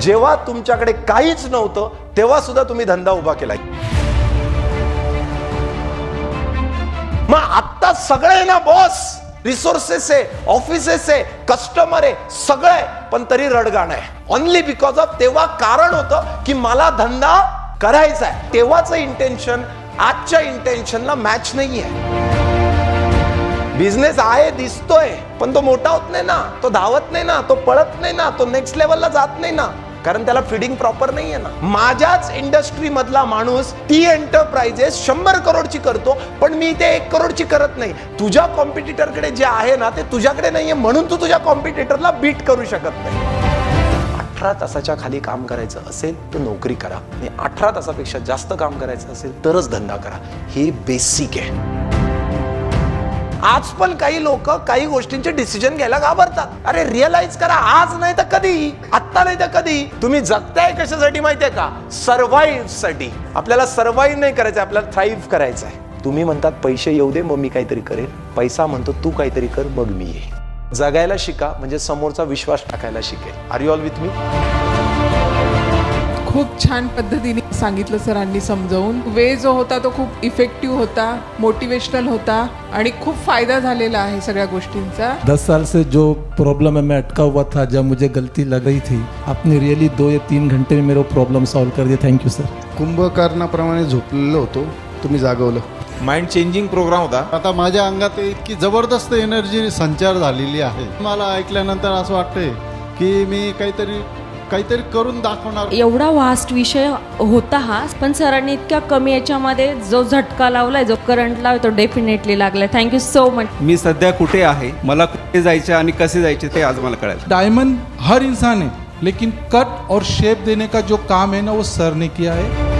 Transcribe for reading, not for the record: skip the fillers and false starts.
जेव्हा तुमच्याकडे काहीच नव्हतं तेव्हा सुद्धा तुम्ही धंदा उभा केलाय. मग आता सगळे ना बॉस, रिसोर्सेस आहे, ऑफिसेस आहे, कस्टमर आहे, सगळं आहे, पण तरी रडगाण आहे. ओनली बिकॉज ऑफ तेव्हा कारण होतं की मला धंदा करायचा आहे. तेव्हाचं इंटेन्शन आजच्या इंटेन्शनला मॅच नाहीये. बिझनेस आहे दिसतोय, पण तो मोठा होत नाही ना, तो धावत नाही ना, तो पळत नाही ना, तो नेक्स्ट लेवलला जात नाही ना, कारण त्याला फीडिंग प्रॉपर नाहीये ना. माझ्याच इंडस्ट्री मधला माणूस ती एंटरप्राइजेस 100 करोडची करतो, पण मी ते 1 करोडची करत नाही. तुझ्या कॉम्पिटिटरकडे जे आहे ना ते तुझ्याकडे नाहीये, म्हणून तू तुझ्या कॉम्पिटिटरला बीट करू शकत नाही. 18 तासाच्या खाली काम करायचं असेल तर नोकरी करा, आणि 18 तासापेक्षा जास्त काम करायचं असेल तरच धंदा करा. हे बेसिक आहे. आज पण काही लोक काही गोष्टींचे डिसिजन घ्यायला घाबरतात. अरे रिअलाइज करा, आज नाही तर कधी, आत्ता नाही तर कधी. तुम्ही जगताय कशासाठी माहितीये का? सर्व्हाइव्ह साठी. आपल्याला सर्व्हाइव्ह नाही करायचं, आपल्याला थ्राइव्ह करायचं आहे. तुम्ही म्हणतात पैसे येऊ दे मग मी काहीतरी करेन, पैसा म्हणतो तू काहीतरी कर मग मी येईन. जगायला शिका म्हणजे समोरचा विश्वास टाकायला शिकेल. Are you all with me? खूप छान पद्धतीने सांगितलं सरांनी समजावून. वे जो होता तो खूप इफेक्टिव्ह होता, मोटिवेशनल होता आणि खूप फायदा झालेला आहे सगळ्या गोष्टींचा. 10 साल से जो प्रॉब्लम है मैं अटका हुआ था, जब मुझे गलती लग रही थी, आपने रियली 2 या 3 घंटे में मेरा प्रॉब्लम सॉल्व कर दिया. Thank you sir. कुंभकर्णाप्रमाणे झोपलेलो होतो, तुम्ही जागवलं. माइंड चेंजिंग प्रोग्राम होता. आता माझ्या अंगात इतकी जबरदस्त एनर्जी संचार झालेली आहे. मला ऐकल्यानंतर असं वाटतंय की मी काहीतरी करून दाखवणार. एवढा वास्ट विषय होता हा, पण सरांनी इतक्या कमी याच्यामध्ये जो झटका लावलाय, जो करंट लावलाय, तो डेफिनेटली लागलाय. Thank you so much. मी सध्या कुठे आहे, मला कुठे जायचे आणि कसे जायचे ते आज मला कळेल. डायमंड हर इंसान है, लेकिन कट और शेप देने का जो काम है ना वो सर ने किया है.